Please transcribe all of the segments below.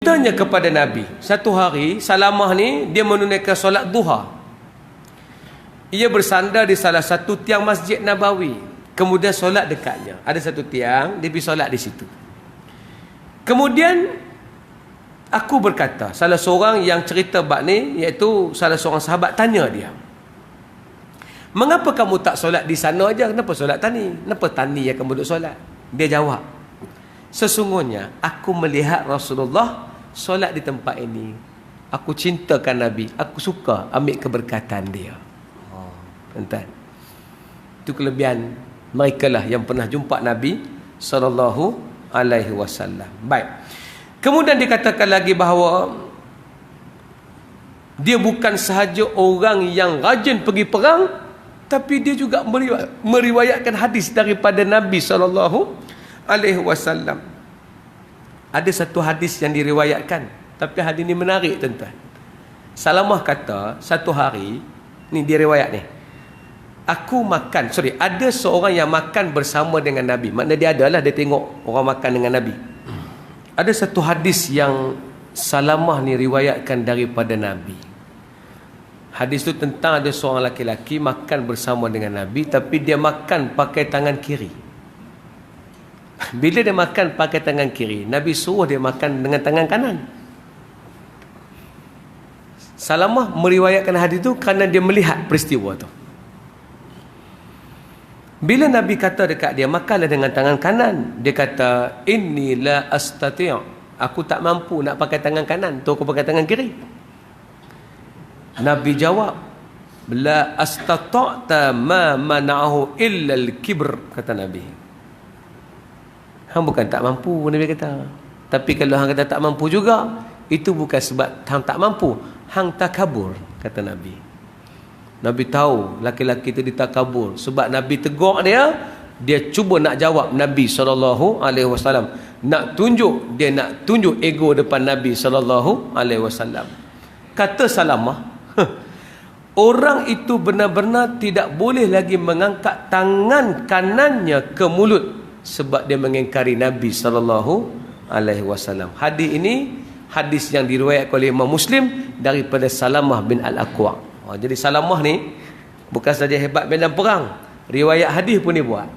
Tanya kepada Nabi, satu hari Salamah ni dia menunaikan solat duha. Ia bersandar di salah satu tiang Masjid Nabawi. Kemudian solat dekatnya. Ada satu tiang, dia pergi solat di situ. Kemudian aku berkata, salah seorang yang cerita bab ni, iaitu salah seorang sahabat tanya dia, mengapa kamu tak solat di sana aja? Kenapa solat tani? Kenapa tani yang kamu duduk solat? Dia jawab, sesungguhnya aku melihat Rasulullah solat di tempat ini. Aku cintakan Nabi. Aku suka ambil keberkatan dia. Tuan-tuan, itu kelebihan mereka lah yang pernah jumpa Nabi sallallahu alaihi wasallam. Baik. Kemudian dikatakan lagi bahawa dia bukan sahaja orang yang rajin pergi perang, tapi dia juga meriwayatkan hadis daripada Nabi sallallahu alaihi wasallam. Ada satu hadis yang diriwayatkan, tapi hadis ini menarik, tuan-tuan. Salamah kata, satu hari ni dia riwayat ni, ada seorang yang makan bersama dengan Nabi. Maknanya dia adalah, dia tengok orang makan dengan Nabi. Ada satu hadis yang Salamah ni riwayatkan daripada Nabi. Hadis tu tentang ada seorang laki-laki makan bersama dengan Nabi, tapi dia makan pakai tangan kiri. Bila dia makan pakai tangan kiri, Nabi suruh dia makan dengan tangan kanan. Salamah meriwayatkan hadis itu kerana dia melihat peristiwa tu. Bila Nabi kata dekat dia, makanlah dengan tangan kanan, dia kata, inni la astati', aku tak mampu nak pakai tangan kanan, tu aku pakai tangan kiri. Nabi jawab, la astata'ta ma mana'ahu illa al-kibr, kata Nabi. Hang bukan tak mampu, Nabi kata. Tapi kalau hang kata tak mampu juga, itu bukan sebab hang tak mampu, hang takabur, kata Nabi. Nabi tahu laki-laki itu ditakabur. Sebab Nabi tegur dia, dia cuba nak jawab Nabi SAW. Nak tunjuk ego depan Nabi SAW. Kata Salamah, orang itu benar-benar tidak boleh lagi mengangkat tangan kanannya ke mulut, sebab dia mengingkari Nabi SAW. Hadis ini hadis yang diriwayatkan oleh Imam Muslim daripada Salamah bin Al-Aqwa'. Jadi Salamah ni bukan saja hebat medan perang, riwayat hadis pun dia buat.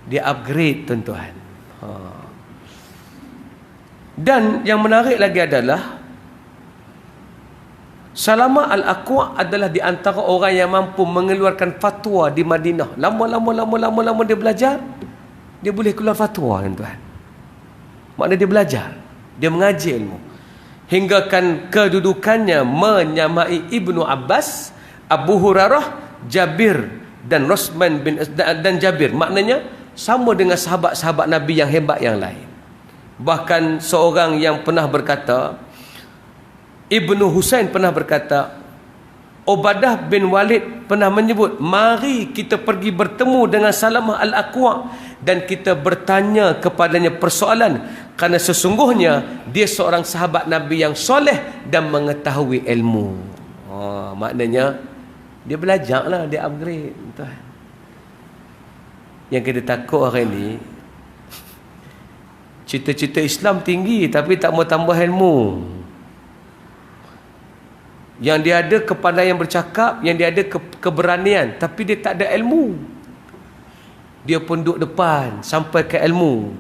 Dia upgrade, tuan-tuan. Dan yang menarik lagi adalah Salamah Al-Aqwa' adalah di antara orang yang mampu mengeluarkan fatwa di Madinah. Lama dia belajar, dia boleh keluar fatwa, tuan-tuan. Maknanya dia belajar, dia mengaji ilmu. Hinggakan kedudukannya menyamai Ibnu Abbas, Abu Hurairah, Jabir dan Rosman dan Jabir. Maknanya sama dengan sahabat-sahabat Nabi yang hebat yang lain. Bahkan seorang yang pernah berkata, Ibnu Husain pernah berkata, Ubadah bin Walid pernah menyebut, mari kita pergi bertemu dengan Salamah Al-Aqwa' dan kita bertanya kepadanya persoalan, kerana sesungguhnya dia seorang sahabat Nabi yang soleh dan mengetahui ilmu. Maknanya dia belajar lah, dia upgrade. Yang kita takut hari ni, cita-cita Islam tinggi tapi tak mau tambah ilmu. Yang dia ada kepandaian bercakap, yang dia ada keberanian, tapi dia tak ada ilmu. Dia pun duduk depan sampai ke ilmu.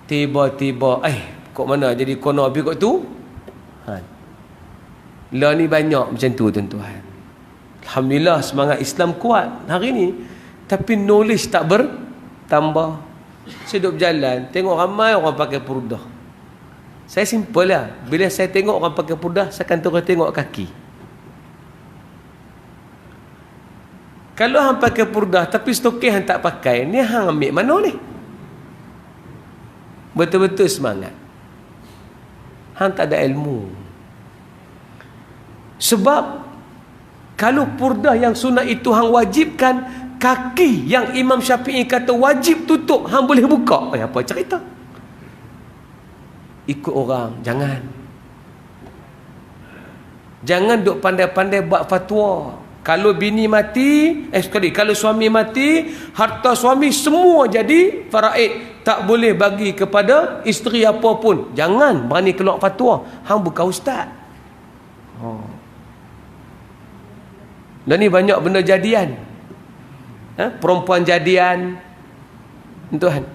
Tiba-tiba, kok mana jadi kono habis kot tu? Lah ni banyak macam tu, tuan-tuan. Alhamdulillah semangat Islam kuat hari ni, tapi knowledge tak bertambah. Saya duduk berjalan, tengok ramai orang pakai purdah. Saya simple lah. Bila saya tengok orang pakai purdah, saya akan terus tengok kaki. Kalau hang pakai purdah tapi stokeh hang tak pakai, ni hang ambil mana ni? Betul-betul semangat. Hang tak ada ilmu. Sebab kalau purdah yang sunat itu hang wajibkan, kaki yang Imam Syafi'i kata wajib tutup, hang boleh buka. Apa cerita? Ikut orang, jangan duk pandai-pandai buat fatwa. Kalau bini mati, kalau suami mati, harta suami semua jadi faraid. Tak boleh bagi kepada isteri apa pun. Jangan berani keluar fatwa. Hang bukan ustaz. Dan ni banyak benda jadian. Perempuan jadian. Tuhan.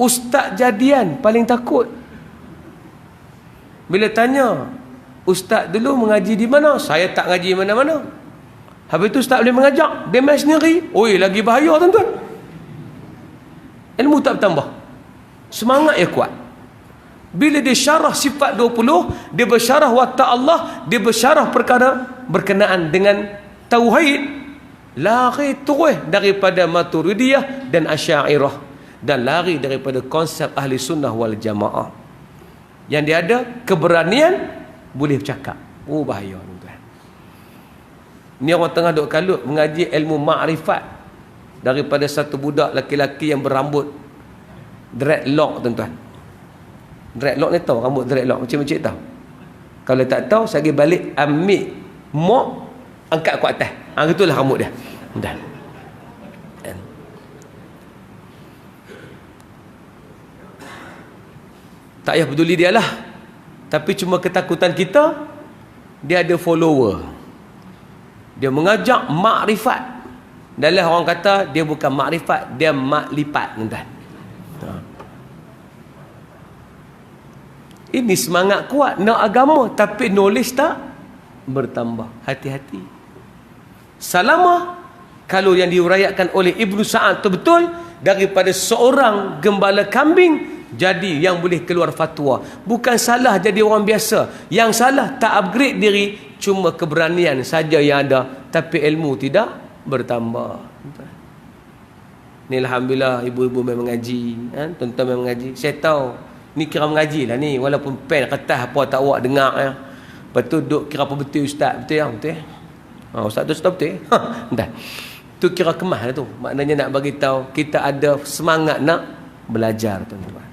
Ustaz jadian paling takut. Bila tanya, ustaz dulu mengaji di mana? Saya tak ngaji mana-mana. Habis tu ustaz boleh mengajak, dia main sendiri. Oi, lagi bahaya tuan-tuan. Ilmu tak bertambah. Semangat ya kuat. Bila dia syarah sifat 20, dia bersyarah watak Allah, dia bersyarah perkara berkenaan dengan tauhid, lari terus daripada Maturidiyah dan Asy'ariyah, dan lari daripada konsep ahli sunnah wal jamaah. Yang dia ada keberanian boleh bercakap. Oh, bahaya tuan-tuan. Ni orang tengah duk kalut mengaji ilmu makrifat daripada satu budak laki-laki yang berambut dreadlock tuan-tuan. Dreadlock ni tahu, rambut dreadlock macam-macam tahu. Kalau tak tahu, saya pergi balik ambil mop, angkat ke atas. Itulah rambut dia. Dah. Tak payah peduli dia lah. Tapi cuma ketakutan kita, dia ada follower. Dia mengajak makrifat. Dalam orang kata, dia bukan makrifat, dia maklipat. Ini semangat kuat, nak agama, tapi knowledge tak bertambah. Hati-hati. Salamah, kalau yang diuraikan oleh Ibnu Sa'ad itu betul, daripada seorang gembala kambing jadi yang boleh keluar fatwa. Bukan salah jadi orang biasa. Yang salah tak upgrade diri, cuma keberanian saja yang ada, tapi ilmu tidak bertambah. Ni alhamdulillah ibu-ibu memang mengaji, tuan-tuan memang mengaji. Saya tahu ni kira mengaji lah ni, walaupun pen kertas apa tak awak dengar ya. Lepas tu duk kira apa betul ustaz, betul yang betul. Ustaz tu ustaz betul. Dah. Tu kira kemas lah tu. Maknanya nak bagi tahu kita ada semangat nak belajar tuan-tuan.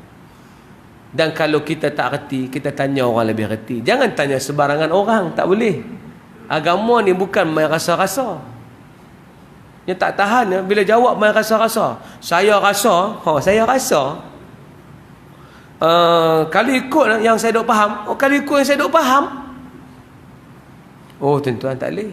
Dan kalau kita tak reti, kita tanya orang lebih reti. Jangan tanya sebarangan orang, tak boleh. Agama ni bukan main rasa-rasa. Yang tak tahan ya, bila jawab main rasa-rasa. Saya rasa, saya rasa. Kalau ikut yang saya duk faham, kalau ikut yang saya duk faham. Oh tuan-tuan, tak boleh.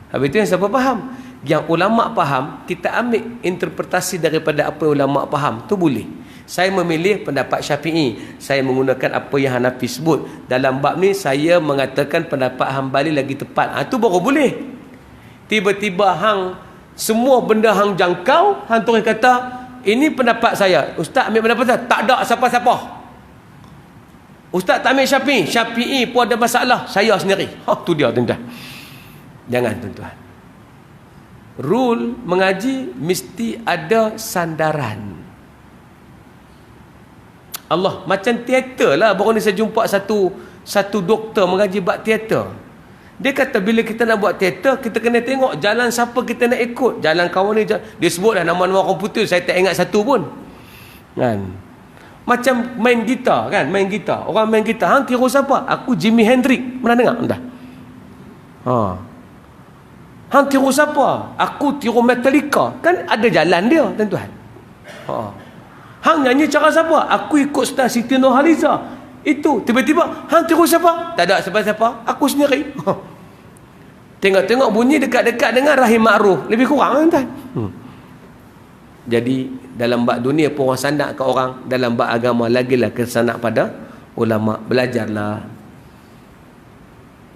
Habis tu yang siapa faham? Yang ulama faham, kita ambil interpretasi daripada apa ulama faham, tu boleh. Saya memilih pendapat Syafi'i, saya menggunakan apa yang Hanafi sebut. Dalam bab ni saya mengatakan pendapat Hambali lagi tepat. Itu baru boleh. Tiba-tiba hang semua benda hang jangkau, hang terus kata ini pendapat saya. Ustaz ambil pendapat saya, tak ada siapa-siapa. Ustaz tak ambil Syafi'i, Syafi'i pun ada masalah, saya sendiri. Tu dia tuan-tuan. Jangan tuan-tuan. Rule mengaji mesti ada sandaran. Allah, macam teater lah. Baru ni saya jumpa satu doktor mengaji bab teater. Dia kata bila kita nak buat teater, kita kena tengok jalan siapa kita nak ikut. Jalan kawan ni, dia sebut dah nama-nama komputer, saya tak ingat satu pun. Kan? Macam main gitar kan, main gitar. Orang main gitar, hang tiru siapa? Aku Jimi Hendrix. Pernah dengar? Dah. Hang tiru siapa? Aku tiru Metallica. Kan ada jalan dia, tuan-tuan. Hang nyanyi cara siapa? Aku ikut Star Siti Nurhaliza. Itu tiba-tiba hang tiru siapa? Tak ada siapa-siapa, aku sendiri. Tengok-tengok bunyi dekat-dekat dengan Rahim Ma'ruf, lebih kurang kan? Jadi dalam bab dunia pun orang sandak ke orang, dalam bab agama lagilah kesanak pada ulama. Belajarlah.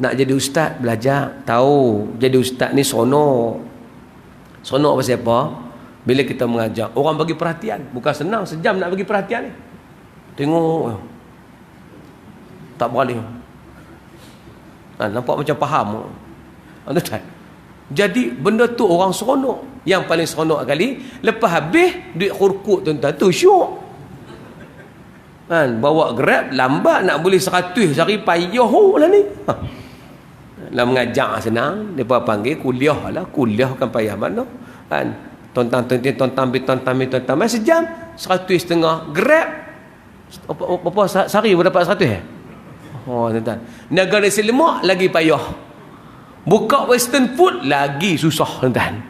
Nak jadi ustaz, belajar, tahu jadi ustaz ni sonok. Sonok pasal apa? Bila kita mengajar, orang bagi perhatian. Bukan senang, sejam nak bagi perhatian ni. Tengok. Tak beralih. Nampak macam faham. Jadi benda tu orang seronok. Yang paling seronok kali, lepas habis duit khurkut tuan-tuan tu syok. Bawa Grab lambat nak beli 100 sehari payah lah ni. Lah mengajar senang, depa panggil kuliah lah, kuliah kan payah mana. Tontang sejam 100 setengah. Grab apa sehari dapat 100 Tuan-tuan. Negara nasi lemak lagi payah. Buka western food lagi susah, tuan-tuan.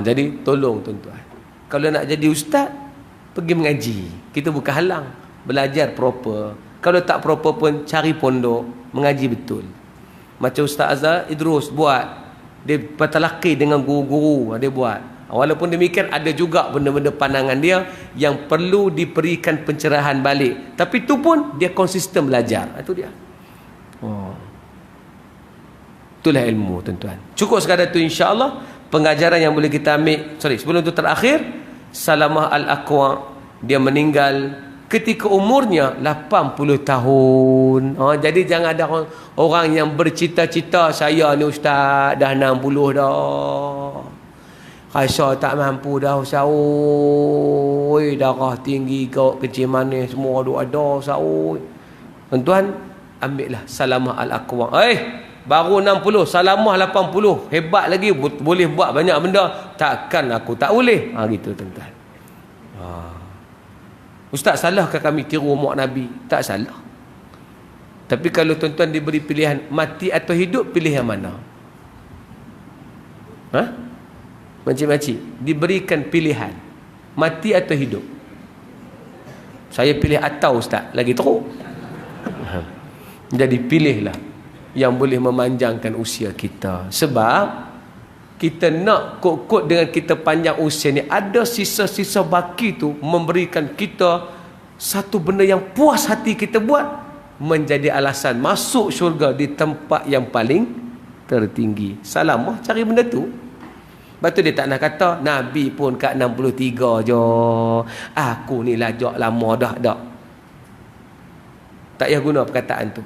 Jadi tolong tuan-tuan. Kalau nak jadi ustaz, pergi mengaji. Kita bukan halang. Belajar proper. Kalau tak proper pun cari pondok, mengaji betul. Macam Ustaz Azhar Idrus buat. Dia bertalaqi dengan guru-guru, dia buat. Walaupun demikian ada juga benda-benda pandangan dia yang perlu diberikan pencerahan balik. Tapi tu pun dia konsisten belajar. Itu dia. Itulah ilmu, tuan-tuan. Cukup sekadar tu, insya-Allah pengajaran yang boleh kita ambil. Sebelum tu terakhir, Salamah Al-Aqwa, dia meninggal ketika umurnya 80 tahun. Jadi jangan ada orang yang bercita-cita, saya ni ustaz dah 60 dah, rasa tak mampu dah ustaz, oi darah tinggi kau, kecil manis semua ada ustaz. Tuan-tuan, ambillah Salamah Al-Aqwa. Baru 60, Salamah 80, hebat lagi, boleh buat banyak benda. Takkan aku tak boleh? Gitu tuan-tuan. Ustaz, salahkah kami tiru mak Nabi? Tak salah. Tapi kalau tuan-tuan diberi pilihan mati atau hidup, pilih yang mana? Makcik-makcik, diberikan pilihan mati atau hidup. Saya pilih atau ustaz, lagi teruk. Jadi pilihlah yang boleh memanjangkan usia kita. Sebab kita nak kod-kod dengan kita panjang usia ni, ada sisa-sisa baki tu memberikan kita satu benda yang puas hati kita buat, menjadi alasan masuk syurga di tempat yang paling tertinggi. Salamah cari benda tu. Lepas tu dia tak nak kata Nabi pun kat 63 je, aku ni lajak lama dah. Tak payah guna perkataan tu.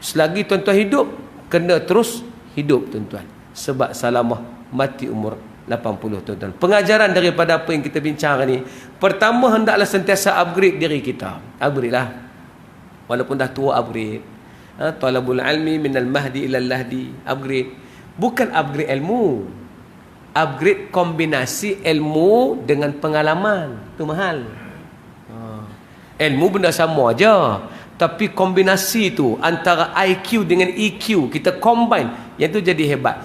Selagi tuan-tuan hidup, kena terus hidup tuan-tuan. Sebab Salamah mati umur 80 tuan-tuan. Pengajaran daripada apa yang kita bincang ni, pertama, hendaklah sentiasa upgrade diri kita. Upgrade lah. Walaupun dah tua, upgrade. Talabul ilmi minal mahdi ilal lahdi. Upgrade. Bukan upgrade ilmu. Upgrade kombinasi ilmu dengan pengalaman. Itu mahal. Ilmu benda sama aja. Tapi kombinasi tu antara IQ dengan EQ, kita combine, yang tu jadi hebat.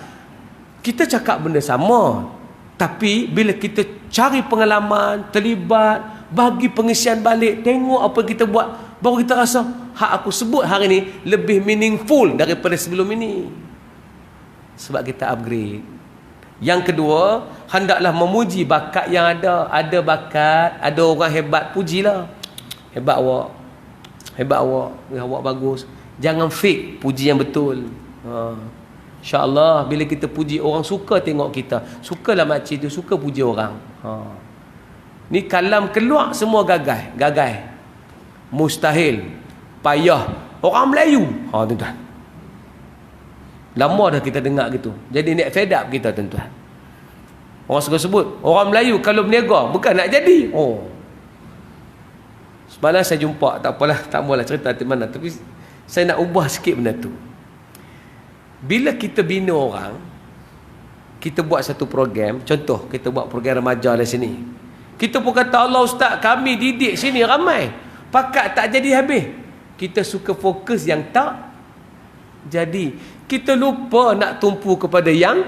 Kita cakap benda sama, tapi bila kita cari pengalaman, terlibat, bagi pengisian balik, tengok apa kita buat, baru kita rasa hak aku sebut hari ni lebih meaningful daripada sebelum ini. Sebab kita upgrade. Yang kedua, hendaklah memuji bakat yang ada. Ada bakat, ada orang hebat, pujilah. Hebat awak. Hebat awak. Awak bagus. Jangan fake, puji yang betul. InsyaAllah bila kita puji, orang suka tengok kita. Sukalah makcik tu, suka puji orang. Ni kalam keluar semua gagal. Mustahil. Payah. Orang Melayu. Tuan-tuan. Lama dah kita dengar gitu. Jadi nak fed up kita, tuan-tuan. Orang suka sebut, orang Melayu kalau berniaga bukan nak jadi. Semalam saya jumpa, tak apalah, tak maulah cerita di mana, tapi saya nak ubah sikit benda tu. Bila kita bina orang, kita buat satu program, contoh kita buat program remaja di sini. Kita pun kata, Allah ustaz, kami didik sini ramai, pakat tak jadi habis. Kita suka fokus yang tak jadi. Kita lupa nak tumpu kepada yang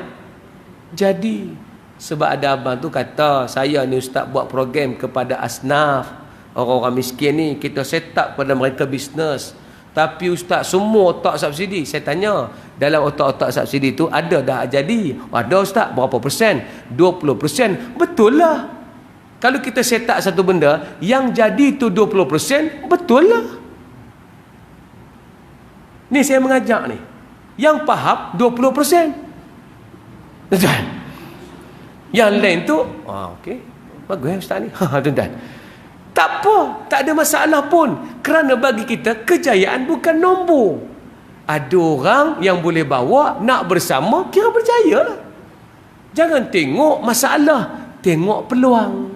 jadi. Sebab ada abang tu kata, saya ni ustaz buat program kepada asnaf, orang-orang miskin ni, kita set up pada mereka bisnes. Tapi ustaz, semua otak subsidi. Saya tanya, dalam otak-otak subsidi tu ada dah jadi? Ada ustaz, berapa persen? 20%. Betul lah. Kalau kita set up satu benda, yang jadi tu 20%, betul lah. Ni saya mengajak ni. Yang faham 20%. Betul. Yang lain tu, okey. Bagus ustaz ni. Tuan-tuan. Tak apa, tak ada masalah pun. Kerana bagi kita, kejayaan bukan nombor. Ada orang yang boleh bawa, nak bersama, kira berjaya lah. Jangan tengok masalah, tengok peluang.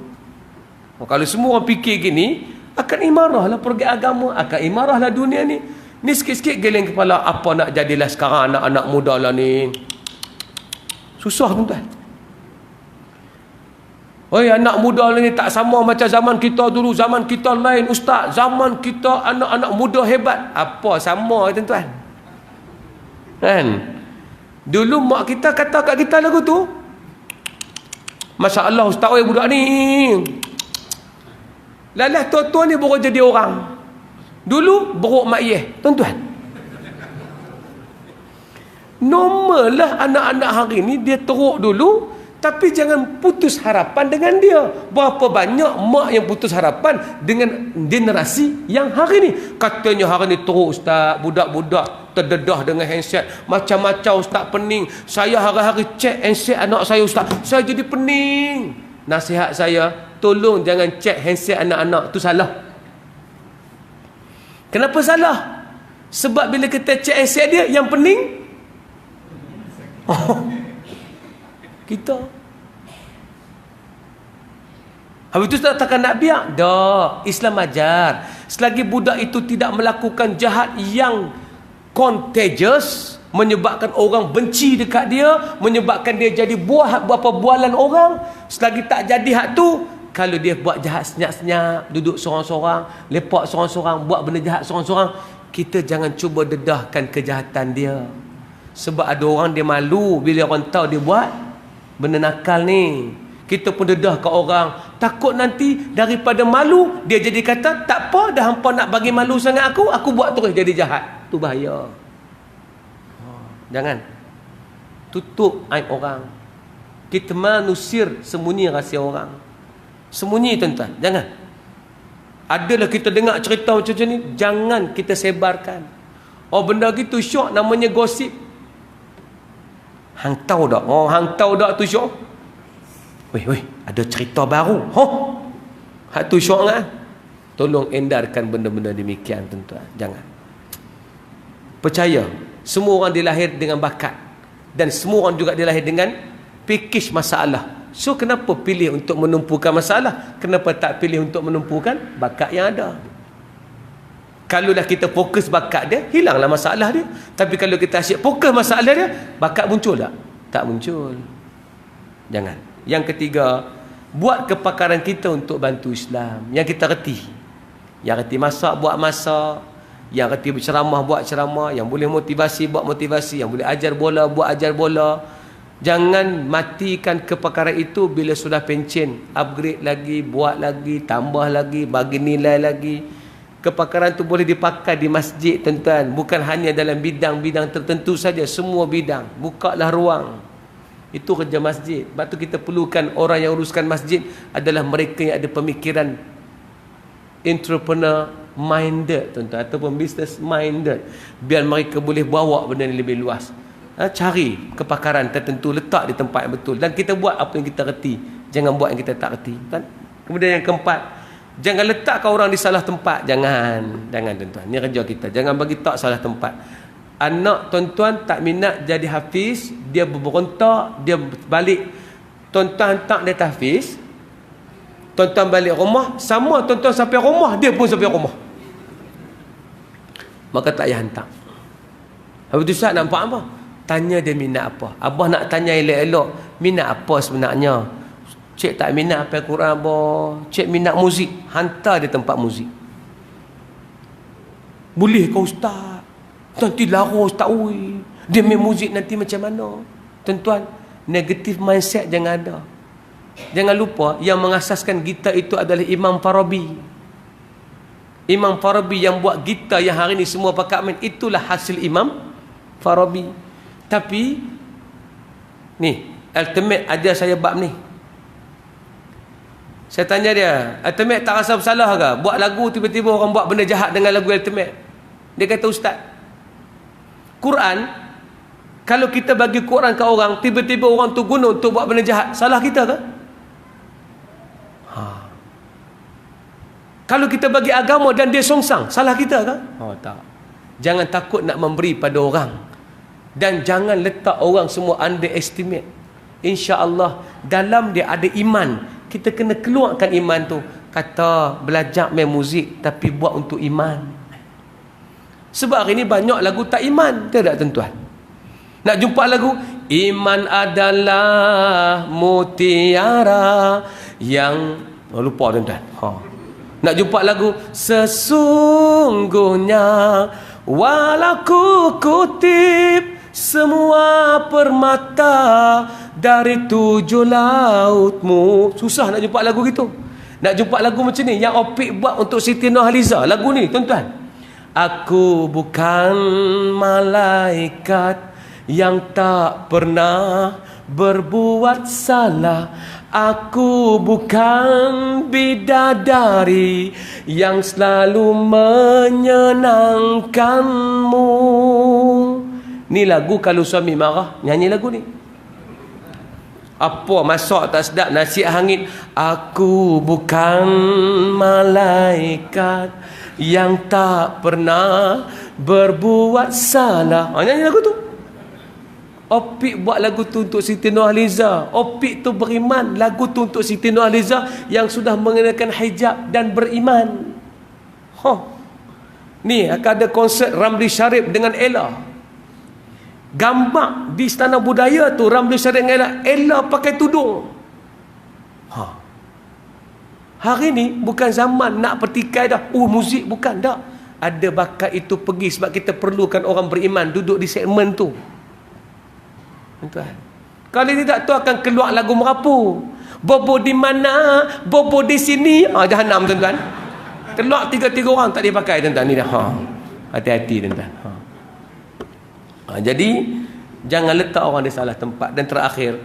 Kalau semua orang fikir gini, akan imarahlah pergi agama, akan imarahlah dunia ni. Ni sikit-sikit geleng kepala, apa nak jadilah sekarang anak-anak muda lah ni. Susah tuan-tuan. Oi, anak muda ni tak sama macam zaman kita dulu. Zaman kita lain, ustaz. Zaman kita anak-anak muda hebat. Apa sama, tuan-tuan? Kan? Dulu mak kita kata kat kita lagu tu. Masya Allah, ustaz, oi budak ni. Lalah tua-tua ni baru jadi orang. Dulu beruk mak yeh, tuan-tuan. Normal lah anak-anak hari ni dia teruk dulu. Tapi jangan putus harapan dengan dia. Berapa banyak mak yang putus harapan dengan generasi yang hari ni. Katanya hari ni teruk ustaz, budak-budak terdedah dengan handset. Macam-macam ustaz, pening. Saya hari-hari cek handset anak saya ustaz. Saya jadi pening. Nasihat saya, tolong jangan cek handset anak-anak. Itu salah. Kenapa salah? Sebab bila kita cek handset dia, yang pening kita. Habis itu takkan nak biar? Tak. Islam ajar. Selagi budak itu tidak melakukan jahat yang contagious, menyebabkan orang benci dekat dia, menyebabkan dia jadi bualan orang, selagi tak jadi hak tu, kalau dia buat jahat senyap-senyap, duduk sorang-sorang, lepak sorang-sorang, buat benda jahat sorang-sorang, kita jangan cuba dedahkan kejahatan dia. Sebab ada orang dia malu bila orang tahu dia buat benda nakal ni. Kita pun dedah ke orang. Takut nanti daripada malu, dia jadi kata, tak apa, dah hampa nak bagi malu sangat aku buat terus jadi jahat. Tu bahaya. Jangan. Tutup aib orang. Kita manusir sembunyi rahsia orang. Sembunyi, tuan-tuan. Jangan. Adalah kita dengar cerita macam ni, jangan kita sebarkan. Oh, benda gitu syok, namanya gosip. Hang tahu tak? Oh, hang tahu tak tu syok? Weh, ada cerita baru. Hak tu syok kan? Tolong endarkan benda-benda demikian, tuan-tuan. Jangan. Percaya, semua orang dilahir dengan bakat. Dan semua orang juga dilahir dengan package masalah. So, kenapa pilih untuk menumpukan masalah? Kenapa tak pilih untuk menumpukan bakat yang ada? Kalau dah kita fokus bakat dia, hilanglah masalah dia. Tapi kalau kita asyik fokus masalah dia, bakat muncul tak? Tak muncul. Jangan. Yang ketiga, buat kepakaran kita untuk bantu Islam. Yang kita reti. Yang reti masak, buat masak. Yang reti berceramah, buat ceramah. Yang boleh motivasi, buat motivasi. Yang boleh ajar bola, buat ajar bola. Jangan matikan kepakaran itu bila sudah pencen. Upgrade lagi, buat lagi, tambah lagi, bagi nilai lagi. Kepakaran itu boleh dipakai di masjid, tuan-tuan. Bukan hanya dalam bidang-bidang tertentu saja. Semua bidang. Bukalah ruang. Itu kerja masjid. Sebab tu kita perlukan orang yang uruskan masjid adalah mereka yang ada pemikiran entrepreneur minded, tuan-tuan, ataupun business minded. Biar mereka boleh bawa benda ni lebih luas. Cari kepakaran tertentu, letak di tempat yang betul. Dan kita buat apa yang kita reti. Jangan buat yang kita tak reti. Kemudian yang keempat, jangan letakkan orang di salah tempat. Jangan, tuan-tuan. Ini kerja kita. Jangan bagi tak salah tempat. Anak tuan-tuan tak minat jadi hafiz, dia berontak, dia balik. Tuan-tuan hantar dia tahfiz, tuan-tuan balik rumah, sama tuan-tuan sampai rumah, dia pun sampai rumah. Maka tak payah hantar. Habis tu Ustaz nampak apa? Tanya dia minat apa. Abah nak tanya elok-elok, minat apa sebenarnya? Cik tak minat apa Quran abah. Cik minat muzik, hantar dia tempat muzik. Boleh ke Ustaz? Nanti lara Ustaz, oi. Dia main muzik nanti macam mana? Tuan-tuan, negative mindset jangan ada. Jangan lupa yang mengasaskan gitar itu adalah Imam Farabi. Imam Farabi yang buat gitar yang hari ni semua pakai main, itulah hasil Imam Farabi. Tapi ni ultimate ajar saya bab ni. Saya tanya dia, ultimate tak rasa bersalah ke buat lagu tiba-tiba orang buat benda jahat dengan lagu ultimate? Dia kata, Ustaz, Quran, kalau kita bagi Quran ke orang, tiba-tiba orang tu guna untuk buat benda jahat, salah kita ke? Kalau kita bagi agama dan dia songsang, salah kita ke? Tak. Jangan takut nak memberi pada orang. Dan jangan letak orang semua underestimate. InsyaAllah, dalam dia ada iman. Kita kena keluarkan iman tu. Kata, belajar main muzik, tapi buat untuk iman. Sebab hari ni banyak lagu tak iman. Tidak, tuan-tuan. Nak jumpa lagu, iman adalah mutiara yang lupa tuan-tuan. Nak jumpa lagu sesungguhnya walau ku kutip semua permata dari 7 lautmu. Susah nak jumpa lagu gitu. Nak jumpa lagu macam ni yang Opik buat untuk Siti Nurhaliza. Lagu ni tuan-tuan. Aku bukan malaikat yang tak pernah berbuat salah. Aku bukan bidadari yang selalu menyenangkanmu. Ni lagu kalau suami marah, nyanyi lagu ni. Apa masak tak sedap, nasi hangit. Aku bukan malaikat yang tak pernah berbuat salah. Nyanyi lagu tu. Opik buat lagu tu untuk Siti Nurhaliza. Opik tu beriman. Lagu tu untuk Siti Nurhaliza yang sudah mengenakan hijab dan beriman. Ni akan ada konsert Ramli Sharif dengan Ella. Gambar di Istana Budaya tu Ramli Sharif dengan Ella. Ella pakai tudung. Hari ni bukan zaman nak pertikai dah. Muzik bukan dah. Ada bakat itu pergi sebab kita perlukan orang beriman duduk di segmen tu. Tuan. Kalau tidak tu akan keluar lagu merapu. Bobo di mana? Bobo di sini. Jahanam tuan-tuan. Keluar 3 orang tak dia pakai tuan-tuan ni dah. Hati-hati tuan-tuan. Jadi jangan letak orang di salah tempat. Dan terakhir,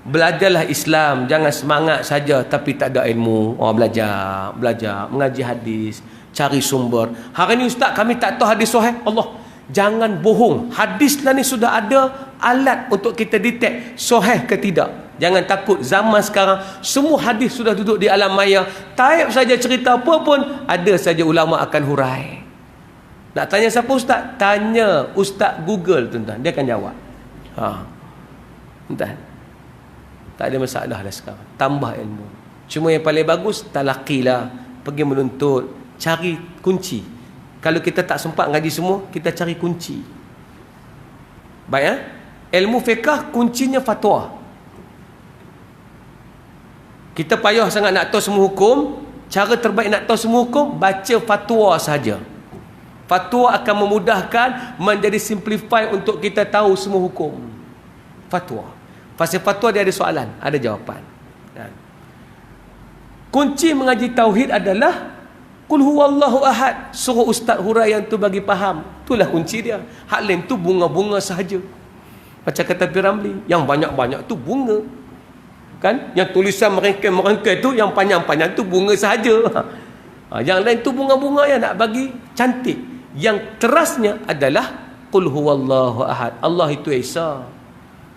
belajarlah Islam. Jangan semangat saja tapi tak ada ilmu. Belajar mengaji hadis, cari sumber. Hari ni ustaz kami tak tahu hadis sahih. Allah, jangan bohong. Hadis lah ni sudah ada alat untuk kita detect sahih ke tidak. Jangan takut. Zaman sekarang semua hadis sudah duduk di alam maya. Taib saja cerita apa pun ada saja ulama akan hurai. Nak tanya siapa ustaz? Tanya ustaz Google tuan-tuan, dia akan jawab. Tuan-tuan, tak ada masalah dah sekarang. Tambah ilmu. Cuma yang paling bagus talaqilah, pergi menuntut, cari kunci. Kalau kita tak sempat ngaji semua, kita cari kunci. Baik. Ilmu fiqh kuncinya fatwa. Kita payah sangat nak tahu semua hukum. Cara terbaik nak tahu semua hukum, baca fatwa saja. Fatwa akan memudahkan, menjadi simplify untuk kita tahu semua hukum. Fatwa. Pasal fatwa dia ada soalan, ada jawapan. Kunci mengaji tauhid adalah Qul huwallahu ahad. Suruh ustaz hurai yang tu bagi faham. Itulah kunci dia. Hak lain tu bunga-bunga sahaja. Macam kata Piramli, yang banyak-banyak tu bunga. Kan? Yang tulisan merengkai-merengkai tu, yang panjang-panjang tu bunga sahaja. Yang lain tu bunga-bunga yang nak bagi cantik. Yang terasnya adalah Qul huwallahu ahad. Allah itu Esa.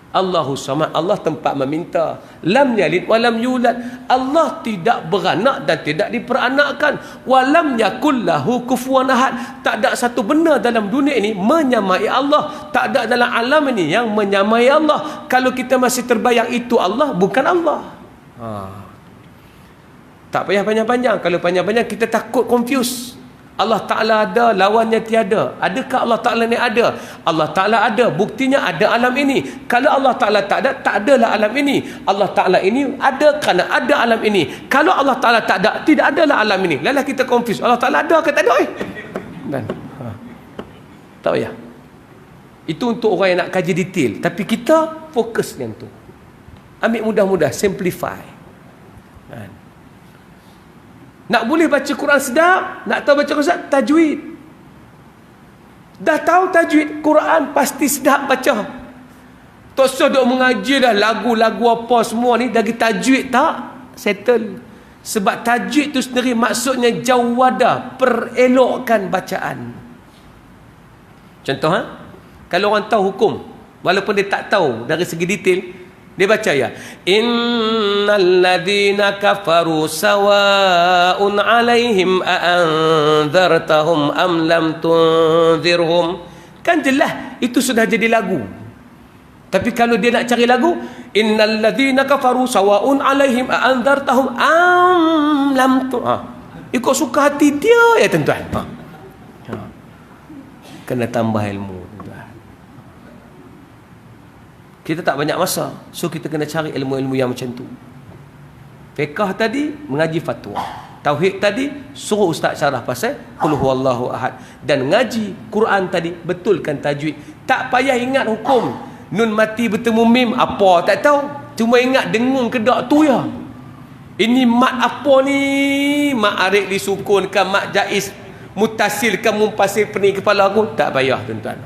Allahu samad. Allah tempat meminta. Lam yalid walam yulad. Allah tidak beranak dan tidak diperanakkan. Walam yakul lahu kufuwan ahad. Tak ada satu benda dalam dunia ini menyamai Allah. Tak ada dalam alam ini yang menyamai Allah. Kalau kita masih terbayang itu Allah, bukan Allah. Tak payah panjang-panjang. Kalau panjang-panjang kita takut confuse. Allah Ta'ala ada, lawannya tiada. Adakah Allah Ta'ala ni ada? Allah Ta'ala ada, buktinya ada alam ini. Kalau Allah Ta'ala tak ada, tak adalah alam ini. Allah Ta'ala ini ada kerana ada alam ini. Kalau Allah Ta'ala tak ada, tidak adalah alam ini. Lalah kita confuse. Allah Ta'ala ada ke tak ada? Dan, tak payah. Itu untuk orang yang nak kaji detail. Tapi kita fokus yang tu. Ambil mudah-mudah, simplify. Nak boleh baca Quran sedap, nak tahu baca Quran sedap, tajwid. Dah tahu tajwid, Quran pasti sedap baca. Tak usah duk mengaji dah lagu-lagu apa semua ni, lagi tajwid tak settle. Sebab tajwid tu sendiri maksudnya jawada, perelokkan bacaan. Contoh kalau orang tahu hukum, walaupun dia tak tahu dari segi detail, dia baca ya, innal ladzina kafaru sawa'un 'alaihim a'anzartahum am lam tunzirhum. Kan jelas itu sudah jadi lagu. Tapi kalau dia nak cari lagu, innal ladzina kafaru sawa'un 'alaihim a'anzartahum am lam ikut suka hati dia ya tuan-tuan. Kena tambah ilmu. Kita tak banyak masa. So kita kena cari ilmu-ilmu yang macam tu. Fiqh tadi mengaji fatwa. Tauhid tadi suruh ustaz syarah pasal qul huwallahu ahad. Dan ngaji Quran tadi betulkan tajwid. Tak payah ingat hukum. Nun mati bertemu mim apa tak tahu. Cuma ingat dengung kedak tu ya. Ini mat apa ni? Mat arik disukunkan, mat jaiz mutasil ke mumpasil pening kepala aku. Tak payah tuan-tuan.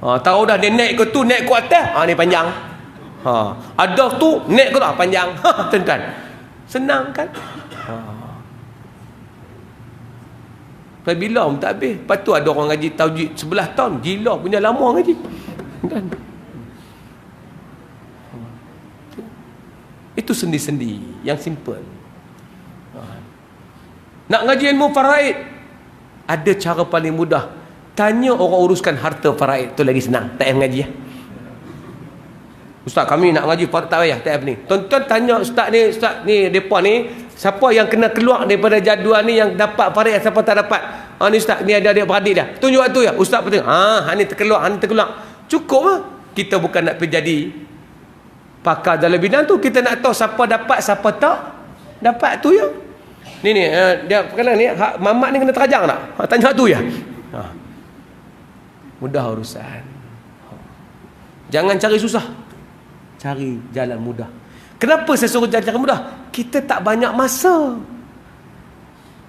Tahu dah dia naik ke tu, naik ke atas. Ni panjang. Ada tu naik ke tu panjang. Tuan-tuan. Senang kan? Bila pun tak habis. Lepas tu ada orang ngaji tajwid 11 tahun. Gila punya lama ngaji. Kan? Itu sendi-sendi yang simple. Nak ngaji ilmu faraid, ada cara paling mudah. Tanya orang uruskan harta faraid. Tu lagi senang. Tak payah mengaji ya. Ustaz kami nak ngaji faraid tak payah. Tak payah ni. Tuan-tuan tanya ustaz ni depa ni, siapa yang kena keluar daripada jadual ni, yang dapat faraid, siapa tak dapat. Ni ustaz ni ada adik beradik dah. Tunjuk tu ya. Ustaz pun tengok. Ni terkeluar, ni terkeluar. Cukup lah. Kita bukan nak pergi jadi pakar dalam bidang tu. Kita nak tahu siapa dapat, siapa tak dapat tu ya. Ni dia perkara ni mamat ni kena terajang tak? Tanya tu ya. Mudah urusan. Jangan cari susah. Cari jalan mudah. Kenapa saya suruh cari jalan mudah? Kita tak banyak masa.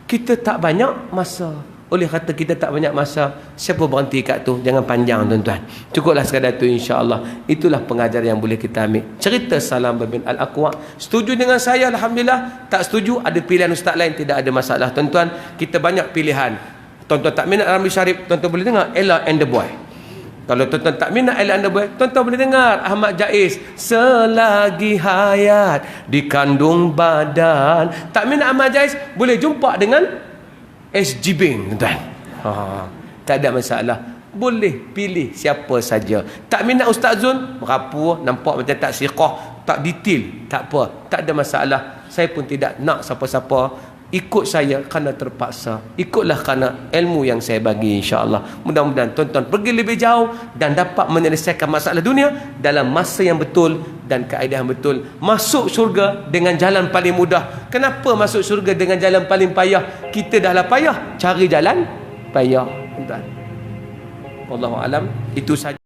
Kita tak banyak masa. Oleh kata kita tak banyak masa, siapa berhenti kat tu? Jangan panjang tuan-tuan. Cukuplah sekadar tu insya-Allah. Itulah pengajaran yang boleh kita ambil. Cerita Salam bin Al-Aqwa. Setuju dengan saya alhamdulillah, tak setuju ada pilihan ustaz lain, tidak ada masalah tuan-tuan. Kita banyak pilihan. Tuan-tuan tak minat Ramli Sharif, tuan-tuan boleh dengar Ella and the Boy. Kalau tuan-tuan tak minat Ella and the Boy, tuan-tuan boleh dengar Ahmad Jaiz, selagi hayat dikandung badan. Tak minat Ahmad Jaiz, boleh jumpa dengan SG Bing tuan. Tak ada masalah. Boleh pilih siapa saja. Tak minat Ustaz Zun, merapu, nampak macam tak siqah, tak detail, tak apa. Tak ada masalah. Saya pun tidak nak siapa-siapa ikut saya kerana terpaksa. Ikutlah kerana ilmu yang saya bagi insya-Allah. Mudah-mudahan tuan-tuan pergi lebih jauh dan dapat menyelesaikan masalah dunia dalam masa yang betul dan kaedah yang betul. Masuk syurga dengan jalan paling mudah. Kenapa masuk syurga dengan jalan paling payah? Kita dah lah payah, cari jalan payah tuan-tuan. Wallahu alam, itu saja.